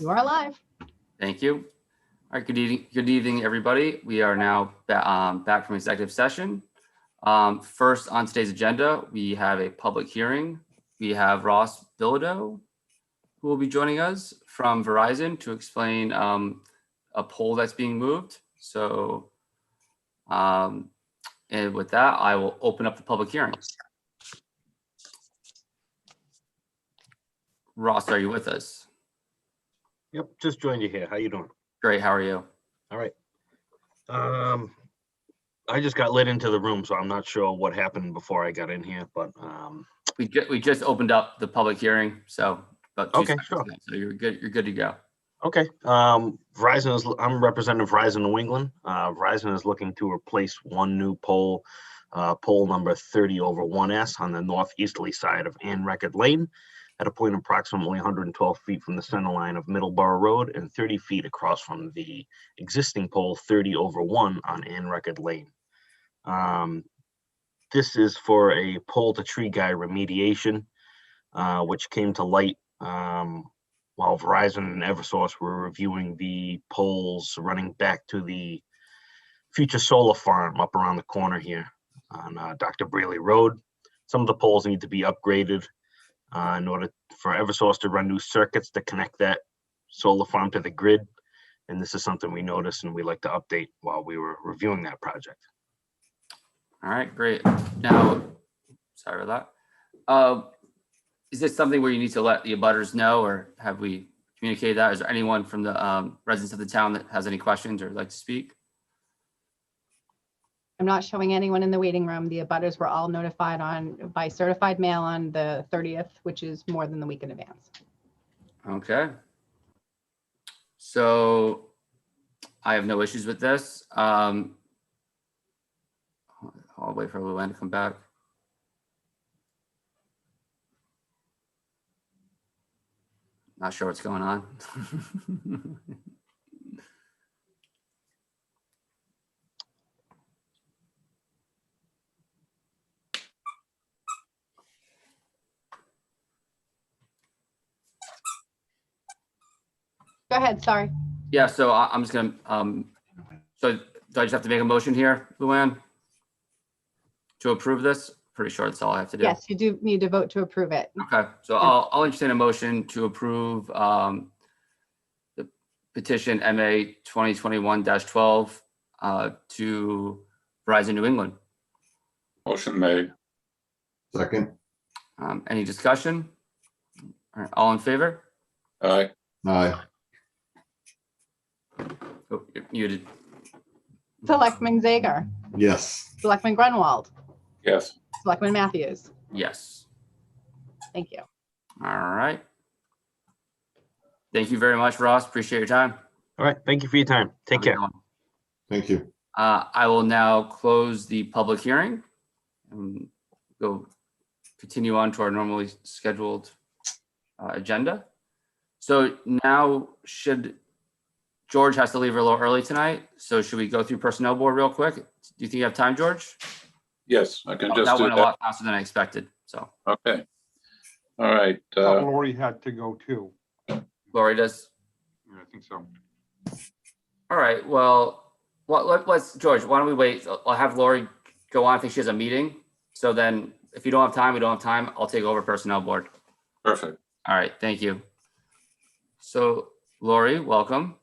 You are live. Thank you. All right, good evening, everybody. We are now back from executive session. First on today's agenda, we have a public hearing. We have Ross Bilodeau, who will be joining us from Verizon to explain a poll that's being moved. So, and with that, I will open up the public hearing. Ross, are you with us? Yep, just joined you here. How you doing? Great, how are you? All right. I just got let into the room, so I'm not sure what happened before I got in here, but We just opened up the public hearing, so about 2 Okay, seconds sure. ago, so you're good. You're good to go. okay. Verizon is. I'm representing Verizon New England. Verizon is looking to replace one new pole, pole number 30/1S on the northeasterly side of Ann Record Lane, at a point approximately 112 feet from the center line of Middleborough Road and 30 feet across from the existing pole 30/1 on Ann Record Lane. This is for a pole to tree guy remediation, which came to light while Verizon and Eversource were reviewing the poles running back to the future solar farm up around the corner here on Dr. Braley Road. Some of the poles need to be upgraded in order for Eversource to run new circuits to connect that solar farm to the grid. And this is something we noticed and we like to update while we were reviewing that project. All right, great. Now, sorry about that. Is this something where you need to let the abutters know, or have we communicated that? Is there anyone from the residents of the town that has any questions or would like to speak? I'm not showing anyone in the waiting room. The abutters were all notified by certified mail on the 30th, which is more than the week in advance. Okay. So I have no issues with this. I'll wait for Luann to come back. Not sure what's going on. Go ahead, sorry. Yeah, so I'm just gonna, so do I just have to make a motion here, Luann? To approve this? Pretty sure that's all I have to do. Yes, you do need to vote to approve it. Okay, so I'll entertain a motion to approve the petition MA 2021-12 to Verizon New England. Motion made. Second. Any discussion? All right, all in favor? Aye. Aye. Oh, you're muted. Selectman Zager, Yes. Selectman Grunwald, Yes. Selectman Matthews. Yes. Thank you. All right. Thank you very much, Ross. Appreciate your time. All right, thank you for your time. Take Have a care. good one. Thank you. I will now close the public hearing and go continue on to our normally scheduled agenda. So now George has to leave a little early tonight. So should we go through personnel board real quick? Do you think you have time, George? Yes, I can Oh, just that do went a that. lot faster than I expected. So Okay. All right. Thought Lori had to go too. Lori does. Yeah, I think so. All right. Well, let's George, why don't we wait? I'll have Lori go on. I think she has a meeting. So then if you don't have time, we don't have time. I'll take over personnel board. Perfect. All right. Thank you. So Lori, welcome.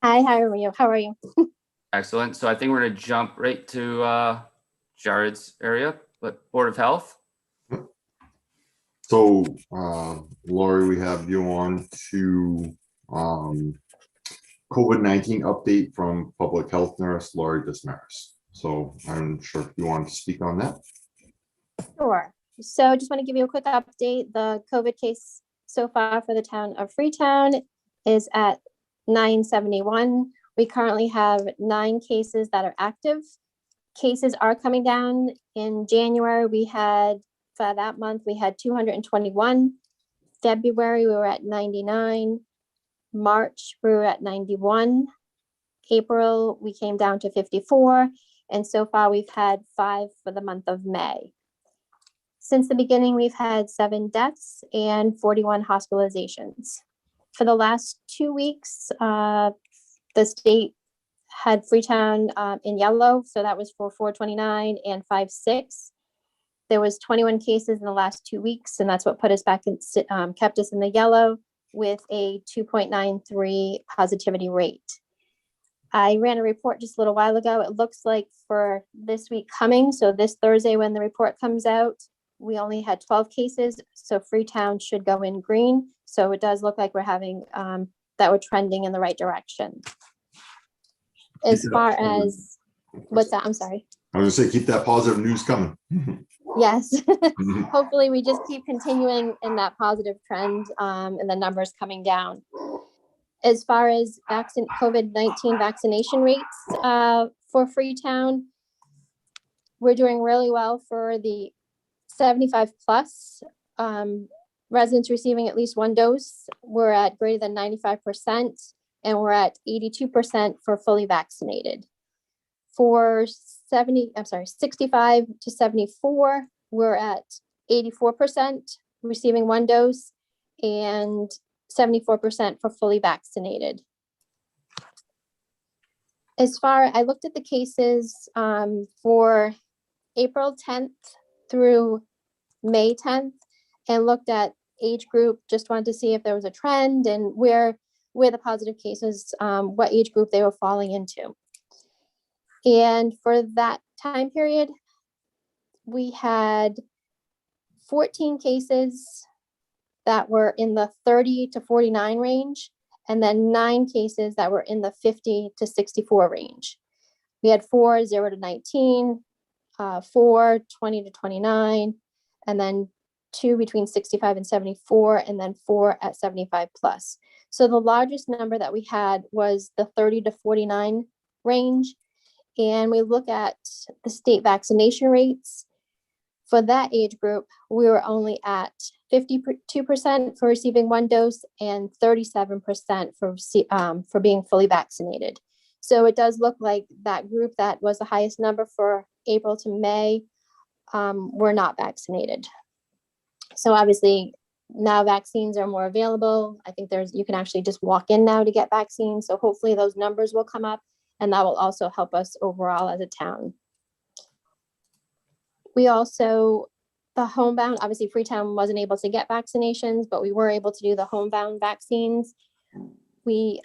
Hi, how are you? How are you? Excellent. So I think we're going to jump right to Jared's area, but Board of Health. So, Lori, we have you on to COVID-19 update from public health nurse Lori Dismaris. So I'm sure if you want to speak on that. Sure. So just want to give you a quick update. The COVID case so far for the town of Freetown is at 971. We currently have 9 cases that are active. Cases are coming down. In January, for that month, we had 221. February, we were at 99. March, we were at 91. April, we came down to 54. And so far, we've had 5 for the month of May. Since the beginning, we've had 7 deaths and 41 hospitalizations. for the last 2 weeks, the state had Freetown in yellow, so that was for 429 and 56. There was 21 cases in the last 2 weeks, and that's what put us back in, kept us in the yellow with a 2.93 positivity rate. I ran a report just a little while ago. It looks like for this week coming, so this Thursday when the report comes out, we only had 12 cases, so Freetown should go in green. So it does look like we're having, that we're trending in the right direction. As far as, what's that? I'm sorry. I was gonna say, keep that positive news coming. Yes. Mhm. Hopefully we just keep continuing in that positive trend, and the numbers coming down. As far as COVID-19 vaccination rates for Freetown, we're doing really well for the 75 plus residents receiving at least one dose. We're at greater than 95%, and we're at 82% for fully vaccinated. For 65 to 74, we're at 84% receiving one dose and 74% for fully vaccinated. I looked at the cases for April 10th through May 10th and looked at age group, just wanted to see if there was a trend and where the positive cases, what age group they were falling into. And for that time period, we had 14 cases that were in the 30 to 49 range, and then 9 cases that were in the 50 to 64 range. We had 4 0 to 19, 4 20 to 29, and then 2 between 65 and 74, and then 4 at 75 plus. So the largest number that we had was the 30 to 49 range. And we look at the state vaccination rates. For that age group, we were only at 52% for receiving one dose and 37% for being fully vaccinated. So it does look like that group that was the highest number for April to May were not vaccinated. So obviously now vaccines are more available. I think you can actually just walk in now to get vaccines. So hopefully those numbers will come up, and that will also help us overall as a town. We also, the homebound, obviously Freetown wasn't able to get vaccinations, but we were able to do the homebound vaccines. We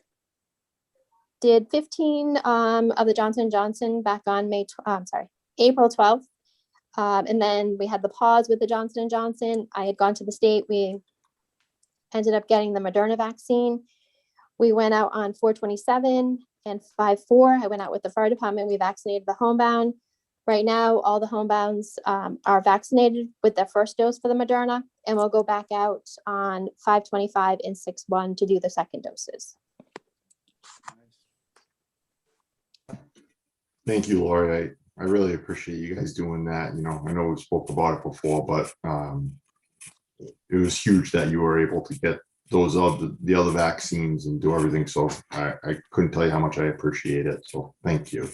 did 15 of the Johnson & Johnson back on April 12th. And then we had the pause with the Johnson & Johnson. I had gone to the state. We ended up getting the Moderna vaccine. We went out on 4/27 and 5/4. I went out with the fire department. We vaccinated the homebound. Right now, all the homebounds are vaccinated with their first dose for the Moderna, and we'll go back out on 5/25 and 6/1 to do the second doses. Thank you, Lori. I really appreciate you guys doing that. You know, I know we spoke about it before, but it was huge that you were able to get those the other vaccines and do everything. So I couldn't tell you how much I appreciate it. So thank you.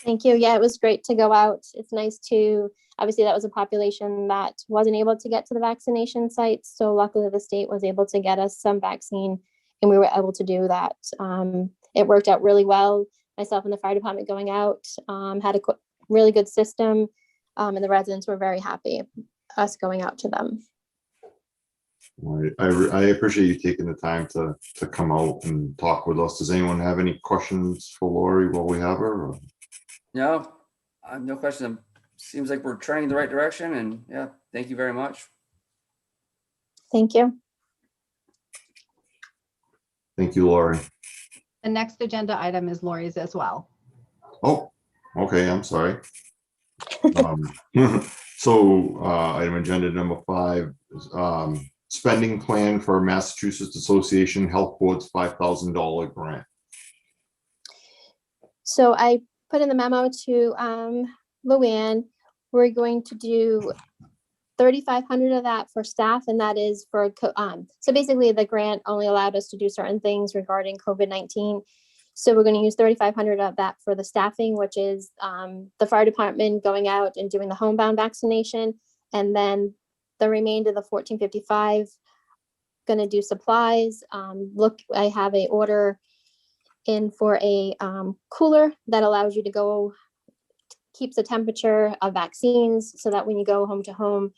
Thank you. Yeah, it was great to go out. It's nice to, obviously that was a population that wasn't able to get to the vaccination sites. So luckily the state was able to get us some vaccine, and we were able to do that. It worked out really well. Myself and the fire department going out had a really good system, and the residents were very happy us going out to them. I appreciate you taking the time to come out and talk with us. Does anyone have any questions for Lori while we have her? Or? No, I have no question. Seems like we're trending in the right direction, and yeah, thank you very much. Thank you. Thank you, Lori. The next agenda item is Lori's as well. Oh, okay. I'm sorry. So item agenda number 5 is spending plan for Massachusetts Association Health Board's $5,000 grant. So I put in the memo to Luann. We're going to do 3,500 of that for staff, and that is for so basically the grant only allowed us to do certain things regarding COVID-19. So we're going to use 3,500 of that for the staffing, which is the fire department going out and doing the homebound vaccination, and then the remainder of the 1,455 gonna do supplies. Look, I have a order in for a cooler that allows you to go, keeps the temperature of vaccines so that when you go home to home,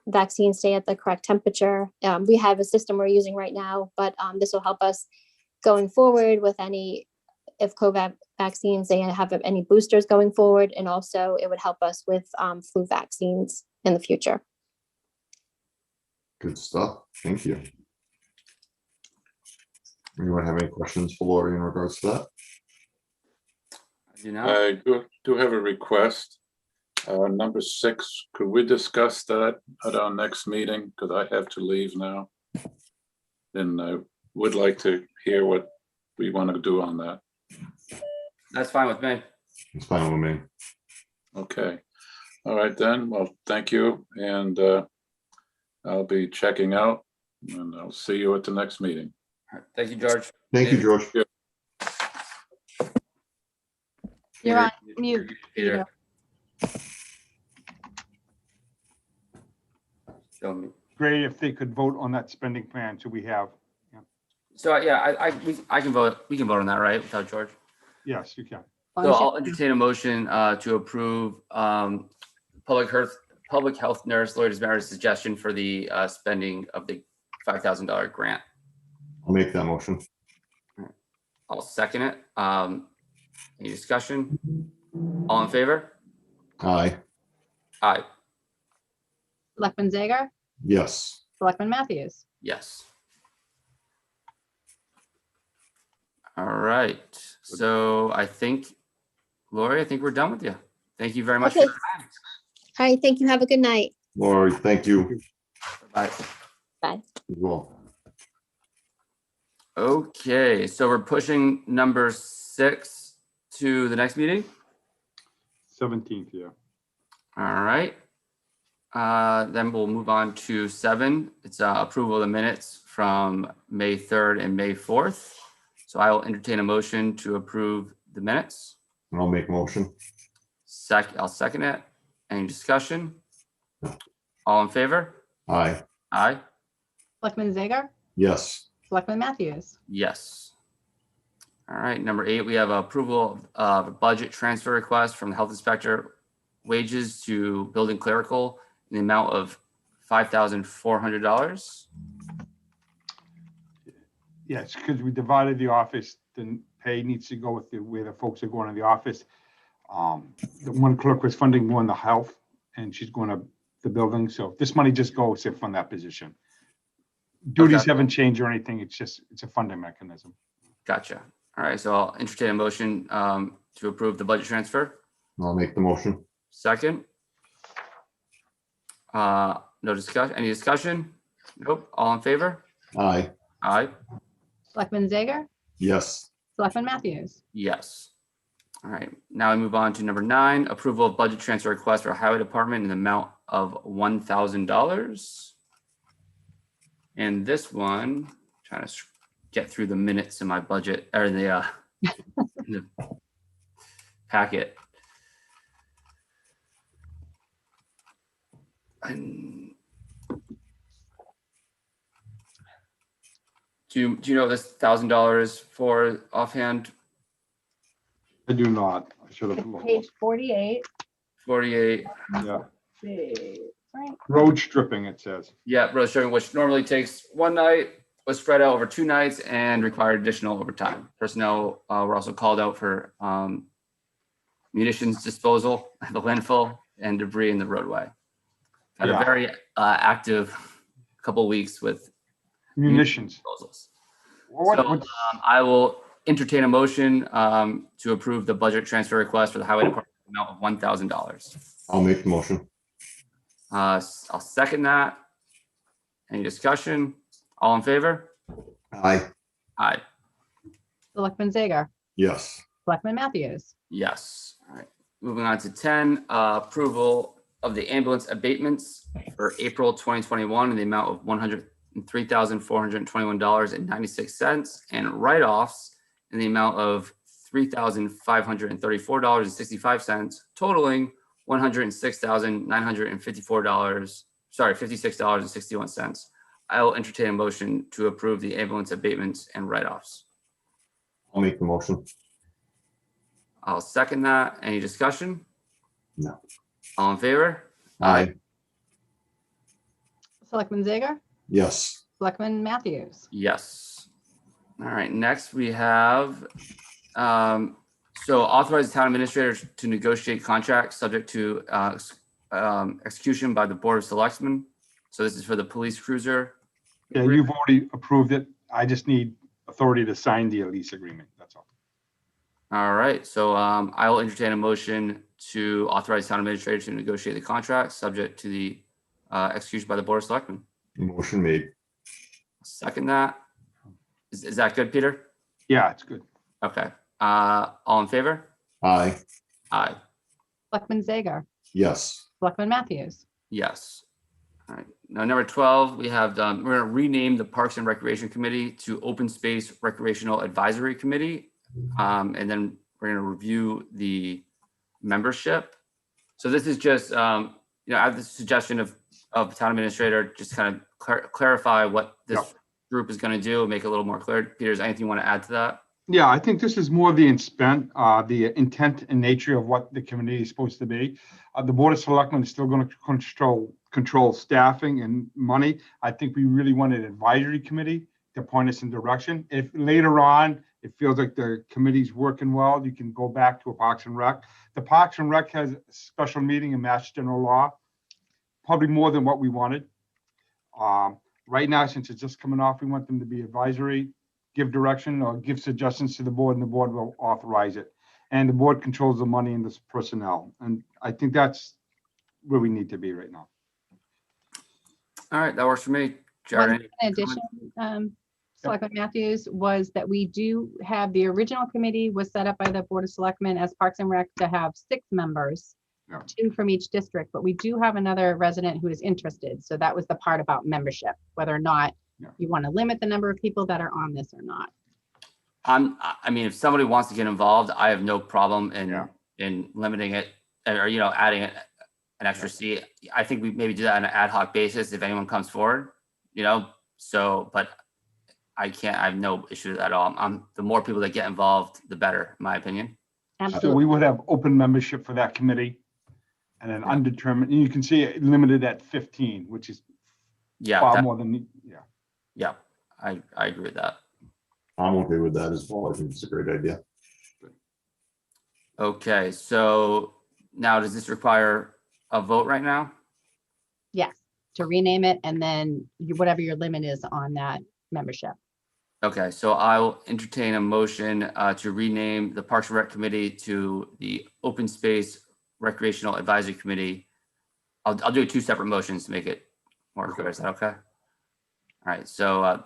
vaccines stay at the correct temperature. We have a system we're using right now, but this will help us going forward with any, if COVID vaccines, they have any boosters going forward. And also it would help us with flu vaccines in the future. Good stuff. Thank you. Anyone have any questions for Lori in regards to that? You know, I do have a request. Number 6, could we discuss that at our next meeting? Because I have to leave now. And I would like to hear what we want to do on that. that's fine with me. It's fine with me. Okay. All right then. Well, thank you. And I'll be checking out and I'll see you at the next meeting. All right, thank you, George. Thank you, George. You're on Peter, mute, Peter. So, Great if they could vote on that spending plan, so we have, yeah, I can vote. We can vote on that, right? Without George. yes, you can. So I'll entertain a motion to approve public health nurse Lori Desmarais' suggestion for the spending of the $5,000 grant. I'll make that motion. I'll second it. Any discussion? All in favor? Aye. Aye. Selectman Zager, Yes. Selectman Matthews. Yes. All right. So I think, Lori, I think we're done with you. Thank you very much. Okay. For your time. All right, thank you. Have a good night. Lori, thank you Bye. as well. Okay, so we're pushing number 6 to the next meeting. 17th, yeah. All right. Then we'll move on to 7. It's approval of the minutes from May 3rd and May 4th. So I will entertain a motion to approve the minutes. I'll make a motion. I'll second it. Any discussion? All in favor? Aye. Aye. Selectman Zager, Yes. Selectman Matthews. Yes. All right, number 8, we have approval of a budget transfer request from the health inspector, wages to building clerical in the amount of $5,400. Yes, because we divided the office, the pay needs to go with where the folks are going to the office. The one clerk was funding more in the health and she's going to the building. So this money just goes to fund that position. Duties Okay. haven't changed or anything. It's a funding mechanism. Gotcha. All right, so I'll entertain a motion to approve the budget transfer. I'll make the motion. Second. No discussion, any discussion? Nope, all in favor? Aye. Aye, Selectman Zager, Yes. Selectman Matthews. yes. All right, now we move on to number 9, approval of budget transfer request for highway department in the amount of $1,000. And this one, trying to get through the minutes in my budget or in the packet. And do you know what this $1,000 for offhand? I do not. I should have. It's page 48. 48. Yeah. Right. Road stripping, it says. Yeah, road stripping, which normally takes one night, was spread out over 2 nights and required additional overtime. Personnel were also called out for munitions disposal at the landfill and debris in the roadway. Had a Yeah. very active couple weeks with Munitions. disposals. What- So, what's- I will entertain a motion to approve the budget transfer request for the highway department amount of $1,000. I'll make the motion. I'll second that. Any discussion? All in favor? Aye. Aye. Selectman Zager, Yes. Selectman Matthews. Yes. All right. Moving on to 10, approval of the ambulance abatements for April 2021 in the amount of $103,421.96 and write-offs in the amount of $3,534.65, totaling $106,954, $56.61. I will entertain a motion to approve the ambulance abatements and write-offs. I'll make the motion. I'll second that. Any discussion? No. All in favor? Aye. Selectman Zager? Yes. Selectman Matthews? Yes. All right, next we have, so authorize the town administrator to negotiate contracts subject to execution by the Board of Selectmen. So this is for the police cruiser. Yeah, you've already approved it. I just need authority to sign the lease agreement. That's all. All right, so I will entertain a motion to authorize town administrator to negotiate the contract subject to the execution by the Board of Selectmen. Motion made. Second that. Is that good, Peter? Yeah, it's good. Okay. All in favor? Aye. Aye. Selectman Zager? Yes. Selectman Matthews? Yes. All right. Now, number 12, we have, we're going to rename the Parks and Recreation Committee to Open Space Recreational Advisory Committee. And then we're going to review the membership. So this is just, at the suggestion of the town administrator, just kind of clarify what this group is going to do, make it a little more clear. Peter, is there anything you want to add to that? Yeah, I think this is more the intent and nature of what the committee is supposed to be. The Board of Selectmen is still going to control staffing and money. I think we really want an advisory committee to point us in direction. If later on it feels like the committee's working well, you can go back to a Parks and Rec. The Parks and Rec has a special meeting in Mass General Law, probably more than what we wanted. Right now, since it's just coming off, we want them to be advisory, give direction or give suggestions to the board, and the board will authorize it. And the board controls the money and the personnel. And I think that's where we need to be right now. All right, that works for me. Jared, One any addition, Selectman Matthews, was that we do have, the original committee was set up by the Board of Selectmen as Parks and Rec to have 6 members, Yeah. 2 from each district, but we do have another resident who is interested. So that was the part about membership, whether or not Yeah. you want to limit the number of people that are on this or not. I mean, if somebody wants to get involved, I have no problem Yeah. in limiting it or, adding an extra seat. I think we maybe do that on an ad hoc basis if anyone comes forward, so, but I have no issue with that at all. The more people that get involved, the better, in my opinion. So Absolutely. we would have open membership for that committee and then undetermined, and you can see it limited at 15, which is Yeah, far more than, yeah, I agree with that. I'm okay with that as well. I think it's a great idea. Okay, so now does this require a vote right now? Yes, to rename it and then whatever your limit is on that membership. Okay, so I will entertain a motion to rename the Parks and Rec Committee to the Open Space Recreational Advisory Committee. I'll do 2 separate motions to make it more clear. Is that okay? All right, so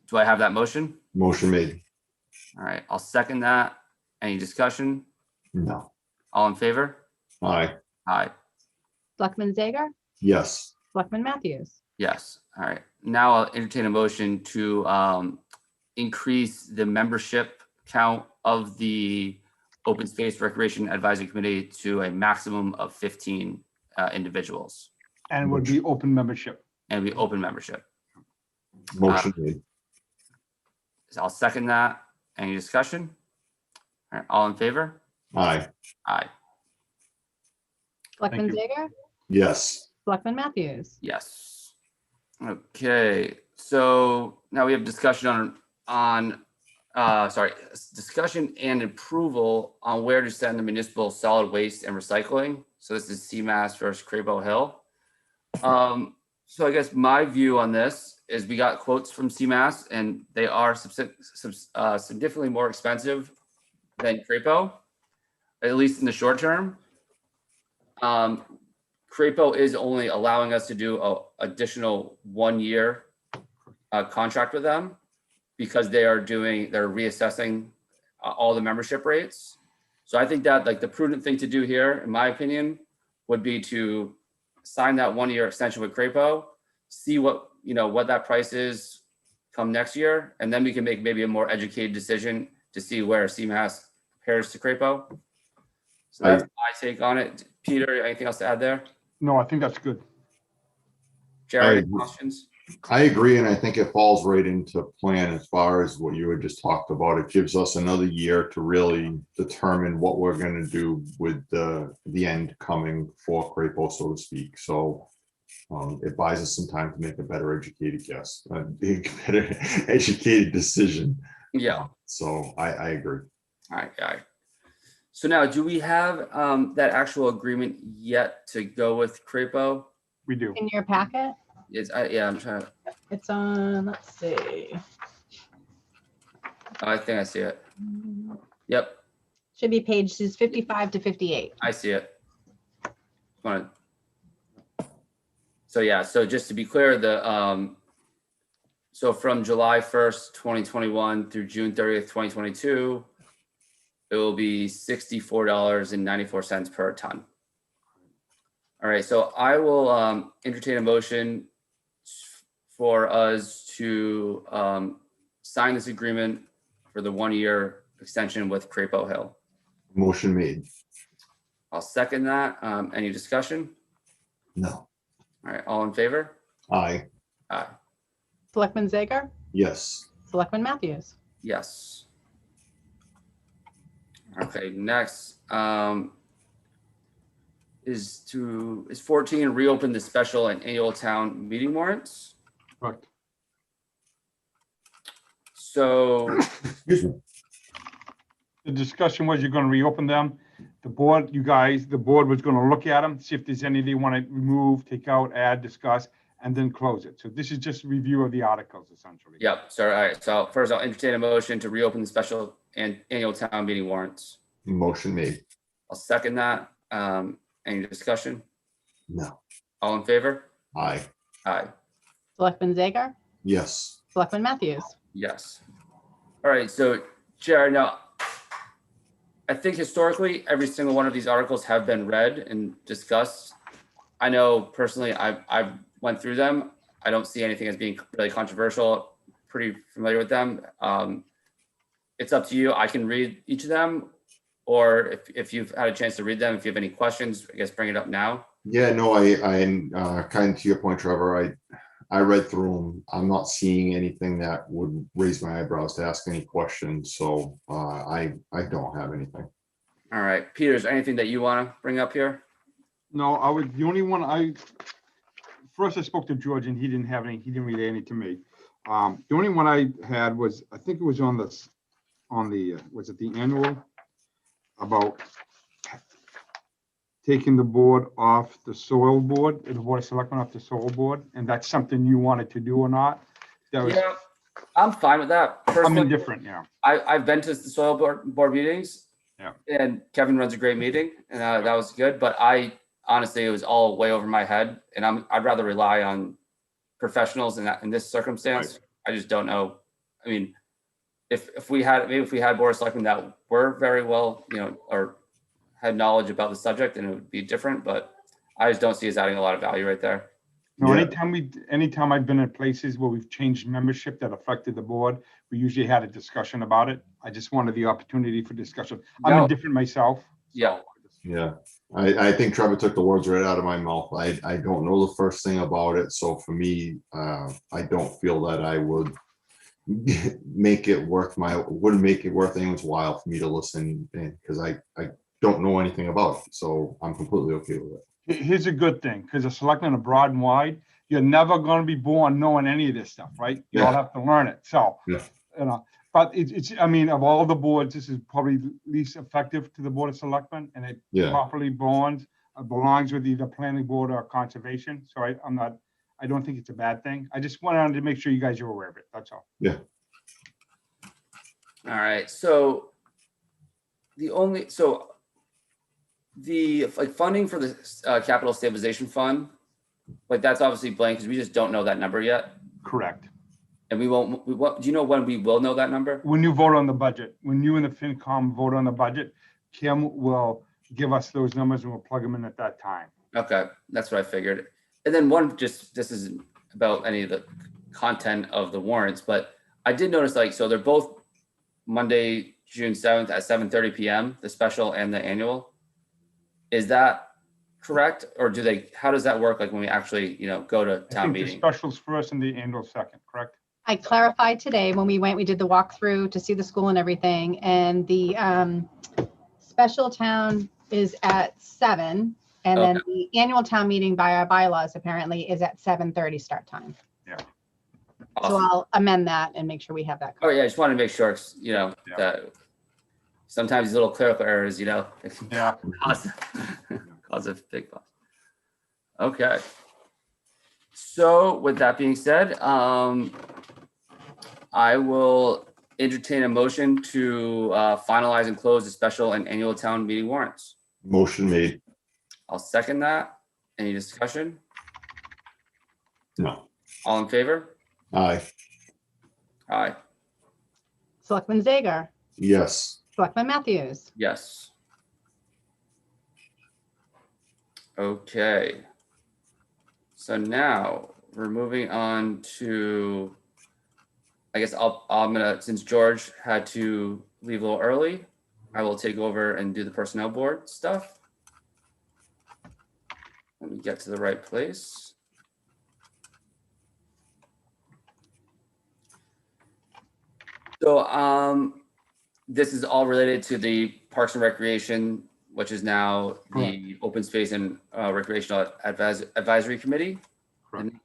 do I have that motion? Motion made. All right, I'll second that. Any discussion? No. All in favor? Aye. Aye. Selectman Zager? Yes. Selectman Matthews? Yes. All right. Now I'll entertain a motion to increase the membership count of the Open Space Recreation Advisory Committee to a maximum of 15 individuals, and would be open membership. and we open membership. Motion made. So I'll second that. Any discussion? All right. All in favor? Aye. Aye. Selectman you. Zager? Yes. Selectman Matthews? Yes. Okay. So now we have discussion discussion and approval on where to send the municipal solid waste and recycling. So this is CMAS versus Crabo Hill. So I guess my view on this is we got quotes from CMAS and they are significantly more expensive than Crapo, at least in the short term. Crapo is only allowing us to do an additional 1-year contract with them because they're reassessing all the membership rates. So I think that the prudent thing to do here, in my opinion, would be to sign that 1-year extension with Crapo, see what that price is come next year, and then we can make maybe a more educated decision to see where CMAS compares to Crapo. So that's my take on it. Peter, anything else to add there? No, I think that's good. Jared, any agree. questions? I agree, and I think it falls right into plan as far as what you had just talked about. It gives us another year to really determine what we're gonna do with the end coming for Crapo, so to speak. So it buys us some time to make a better educated guess, a big, better educated decision. Yeah. So I agree. All right. So now, do we have that actual agreement yet to go with Crapo? We do. In your packet, Yeah, I'm trying to, it's on, let's see. I think I see it. Yep, Should be pages 55 to 58. I see it. So yeah, so just to be clear, so from July 1st, 2021 through June 30th, 2022, it will be $64.94 per ton. All right, so I will entertain a motion for us to sign this agreement for the 1-year extension with Crapo Hill. Motion made. I'll second that. Any discussion? No. All right, all in favor? Aye. Aye. Selectman Zager? Yes. Selectman Matthews? Yes. Okay, next is 14, reopen the special and annual town meeting warrants. Correct. So, Excuse me. The discussion was you're gonna reopen them. The board, the board was gonna look at them, see if there's any they want to remove, take out, add, discuss, and then close it. So this is just a review of the articles essentially. yep, so, all right, so first I'll entertain a motion to reopen the special and annual town meeting warrants. Motion made. I'll second that. Any discussion? No. All in favor? Aye. Aye. Selectman Zager? Yes. Selectman Matthews? Yes. All right, so Jared, now, I think historically, every single one of these articles have been read and discussed. I know personally, I've went through them. I don't see anything as being really controversial, pretty familiar with them. It's up to you. I can read each of them, or if you've had a chance to read them, if you have any questions, I guess bring it up now. Yeah, no, I kind of to your point, Trevor, I read through them. I'm not seeing anything that would raise my eyebrows to ask any questions. So I don't have anything. All right, Peter, is there anything that you want to bring up here? No, the only one first I spoke to George and he didn't relay any to me. The only one I had was, I think it was was it the annual about taking the board off the soil board, the board of selectmen off the soil board, and that's something you wanted to do or not? That was, Yeah, I'm fine with that. I'm Personally, indifferent, yeah. I've been to the soil board meetings. Yeah. And Kevin runs a great meeting, and that was good. But honestly, it was all way over my head, and I'd rather rely on professionals in this circumstance. I just don't know. I mean, if we had board of selectmen that were very well, or had knowledge about the subject, then it would be different. But I just don't see us adding a lot of value right there. No, Yeah. anytime I've been in places where we've changed membership that affected the board, we usually had a discussion about it. I just wanted the opportunity for discussion. I'm No. indifferent myself. so Yeah. Yeah, I think Trevor took the words right out of my mouth. I don't know the first thing about it. So for me, I don't feel that I would wouldn't make it worth anyone's while for me to listen in, because I don't know anything about it. So I'm completely okay with it. Here's a good thing, because the selectmen are broad and wide. You're never going to be born knowing any of this stuff, right? You all Yeah. have to learn it. So, Yeah. But I mean, of all the boards, this is probably least effective to the Board of Selectmen, and it Yeah. properly belongs with either planning board or conservation. So I don't think it's a bad thing. I just wanted to make sure you guys are aware of it. That's all. All right, so the funding for the capital stabilization fund, that's obviously blank because we just don't know that number yet. Correct. And we won't, do you know when we will know that number? When you vote on the budget, when you and the FinCom vote on the budget, Kim will give us those numbers and we'll plug them in at that time. Okay, that's what I figured. And then this isn't about any of the content of the warrants, but I did notice so they're both Monday, June 7th at 7:30 PM, the special and the annual. Is that correct? Or do they, how does that work? Like when we actually, go to I town think the meeting? specials first and the annual second, correct? I clarified today when we went, we did the walkthrough to see the school and everything, and the special town is at 7, and then the annual town meeting by our bylaws apparently is at 7:30 start time. So Awesome. I'll amend that and make sure we have that. Oh, yeah, I just wanted to make sure, that sometimes these little clerical errors, it can Yeah. cause a big fuss. Okay. So with that being said, I will entertain a motion to finalize and close the special and annual town meeting warrants. Motion made. I'll second that. Any discussion? No. All in favor? Aye. Aye. Selectman Zager, Yes. Selectman Matthews. Yes. Okay. So now we're moving on to, I guess I'm gonna, since George had to leave a little early, I will take over and do the personnel board stuff. Let me get to the right place. So this is all related to the Parks and Recreation, which is now the Open Space and Recreational Advisory Committee. Correct.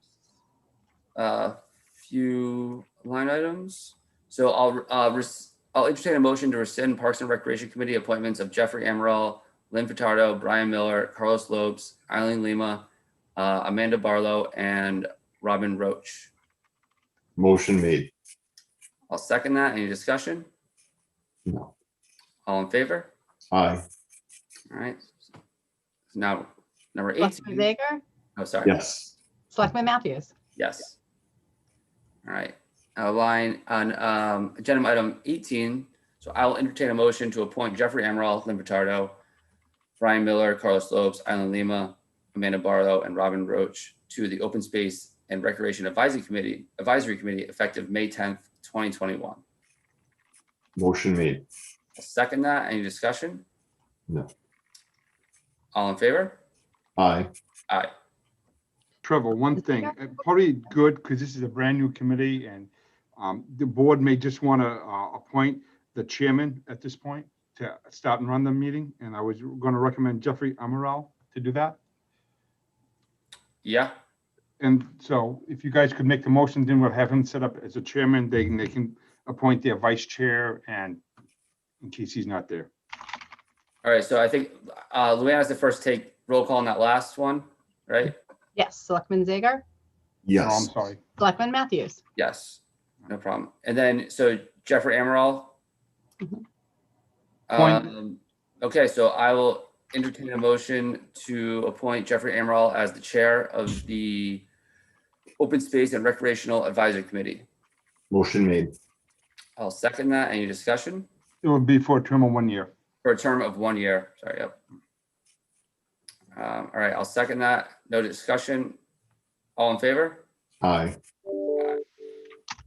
Few line items. So I'll entertain a motion to rescind Parks and Recreation Committee appointments of Jeffrey Amaral, Lynn Furtado, Brian Miller, Carlos Lopes, Eileen Lima, Amanda Barlow, and Robin Roach. Motion made. I'll second that. Any discussion? No. All in favor? Aye. All right. Now, number Selectman 18. Zager, Oh, sorry. Yes. Selectman Matthews. Yes. All right. Line on agenda item 18. So I will entertain a motion to appoint Jeffrey Amaral, Lynn Furtado, Brian Miller, Carlos Lopes, Eileen Lima, Amanda Barlow, and Robin Roach to the Open Space and Recreation Advisory Committee effective May 10th, 2021. Motion made. I'll second that. Any discussion? No. All in favor? Aye. Aye. Trevor, one thing, probably good, because this is a brand new committee and the board may just want to appoint the chairman at this point to start and run the meeting. And I was going to recommend Jeffrey Amaral to do that. Yeah. And so if you guys could make the motion, then we'll have him set up as a chairman. They can appoint their vice chair and in case he's not there. All right. So I think Luann has to first take roll call on that last one, right? Yes, Selectman Zager, Oh, I'm Yes. sorry. Selectman Matthews. Yes. No problem. And then, so Jeffrey Amaral. Point. Okay, so I will entertain a motion to appoint Jeffrey Amaral as the chair of the Open Space and Recreational Advisory Committee. Motion made. I'll second that. Any discussion? It would be for a term of 1 year. For a term of 1 year. Sorry, yep. All right, I'll second that. No discussion. All in favor? Aye.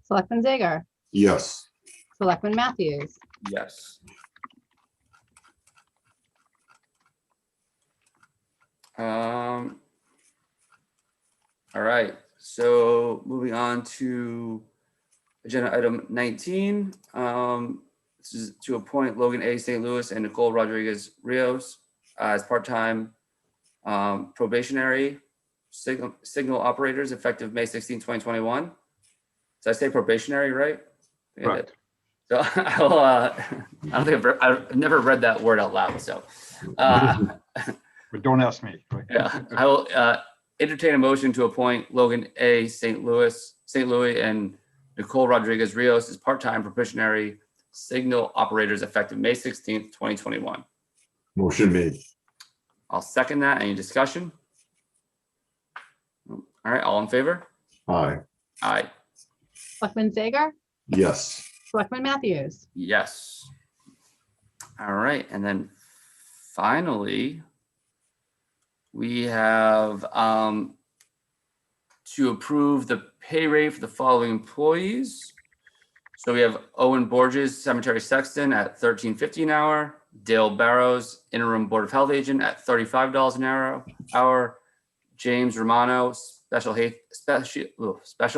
Selectman Zager, Yes. Selectman Matthews. Yes. All right, so moving on to agenda item 19. This is to appoint Logan A. St. Louis and Nicole Rodriguez Rios as part-time probationary signal operators effective May 16, 2021. Did I say probationary, right? Yeah, I did. Correct. So I don't think I've never read that word out loud. So But don't ask me. yeah, I will entertain a motion to appoint Logan A. St. Louis, and Nicole Rodriguez Rios as part-time probationary signal operators effective May 16th, 2021. Motion made. I'll second that. Any discussion? All right, all in favor? Aye. Aye. Selectman Zager, Yes. Selectman Matthews. Yes. All right, and then finally, we have to approve the pay rate for the following employees. So we have Owen Borges, cemetery sexton at $13.50 an hour, Dale Barrows, interim Board of Health agent at $35 an hour. James Romano, special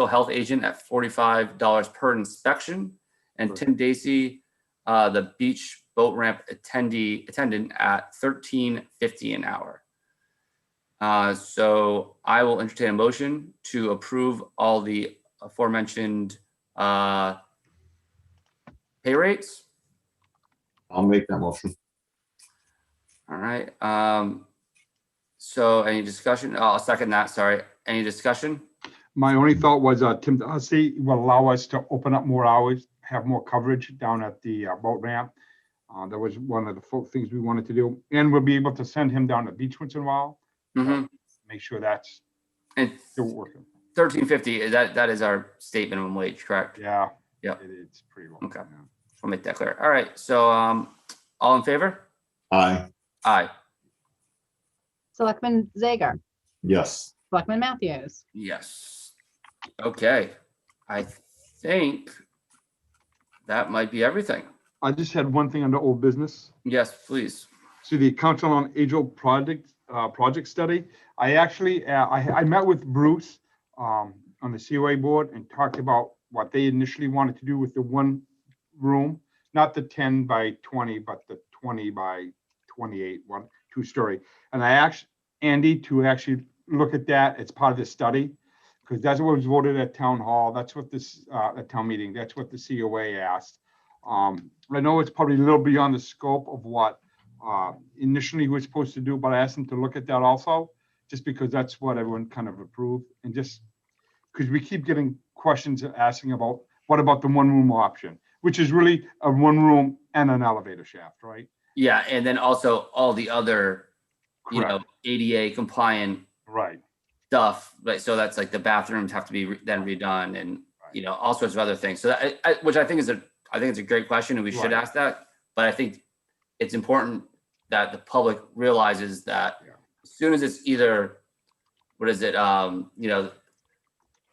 health agent at $45 per inspection. And Tim Dacey, the beach boat ramp attendant at $13.50 an hour. So I will entertain a motion to approve all the aforementioned pay rates. I'll make that motion. All right. So any discussion? I'll second that. Sorry. Any discussion? My only thought was Tim Dacey will allow us to open up more hours, have more coverage down at the boat ramp. That was one of the things we wanted to do. And we'll be able to send him down to the beach once in a while. Mm-hmm. Make sure that's And still working. $13.50, that is our state minimum wage, correct? Yeah. Yep. It's pretty low. Okay. Yeah. We'll make that clear. All right. So all in favor? Aye. Aye. Selectman Zager, Yes. Selectman Matthews. Yes. Okay. I think that might be everything. I just had one thing under old business. Yes, please. So the Council on Aging project study, I actually, I met with Bruce on the COA board and talked about what they initially wanted to do with the one room, not the 10 by 20, but the 20 by 28 one, 2-story. And I asked Andy to actually look at that as part of the study, because that's what was voted at town hall. That's what this, at town meeting, that's what the COA asked. I know it's probably a little beyond the scope of what initially we're supposed to do, but I asked them to look at that also, just because that's what everyone kind of approved. And just because we keep getting questions asking about, what about the one room option, which is really a one room and an elevator shaft, right? Yeah. And then also all the other, Correct. ADA compliant Right. stuff. Right. So that's like the bathrooms have to be then redone and, all sorts of other things. So that, which I think it's a great question and we should Right. ask that. But I think it's important that the public realizes that as soon as it's either, what is it?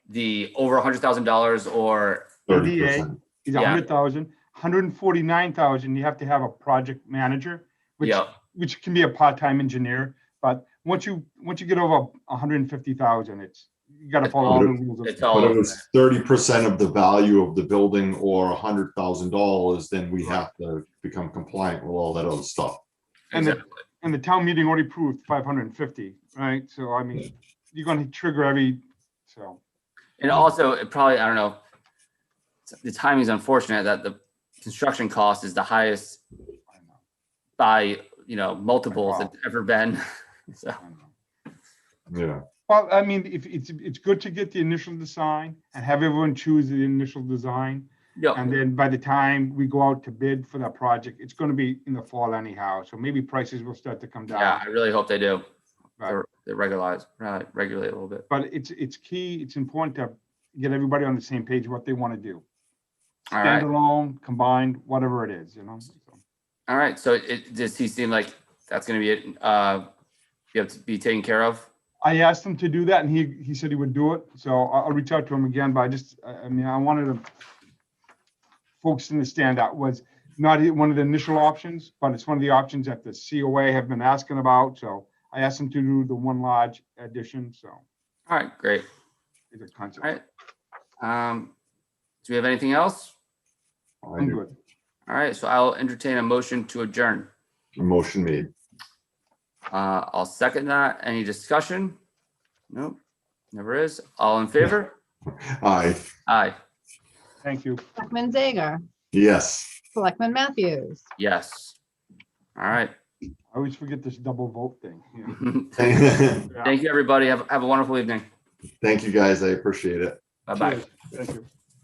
The over $100,000 or 30%. Is Yeah. 100,000, 149,000, you have to have a project manager, which can be a part-time engineer. But once you get over 150,000, you got to It's follow all the rules. it's But all if it's 30% of the value of the building or $100,000, then we have to become compliant with all that other stuff. And the town meeting already approved 550, right? So I mean, you're going to trigger so. And also, it probably, I don't know, the timing is unfortunate that the construction cost is the highest I know, by, multiples Wow. it's ever been. So, I know. Yeah. Well, I mean, if it's good to get the initial design and have everyone choose the initial design. yep. And then by the time we go out to bid for that project, it's going to be in the fall anyhow. So maybe prices will start to come down. Yeah, I really hope they do. Right. They regulate a little bit. But it's key, it's important to get everybody on the same page, what they want to do. All right. Standalone, combined, whatever it is, So, All right. So does he seem like that's going to be it? You have to be taken care of. I asked him to do that and he said he would do it. So I'll reach out to him again, but I wanted to folks to understand that was not one of the initial options, but it's one of the options that the COA have been asking about. So I asked him to do the one large addition. So. All right. Great. It's a concept. All right. Do we have anything else? I'm good. All right. So I'll entertain a motion to adjourn. Motion made. I'll second that. Any discussion? Nope. Never is. All in favor? Aye. Aye. Thank you. Selectman Zager, Yes. Selectman Matthews. Yes. All right. I always forget this double vote thing. Yeah. Thank Thank you, everybody. Have a wonderful evening. you, guys. I appreciate it. Bye-bye. Cheers. Thank you.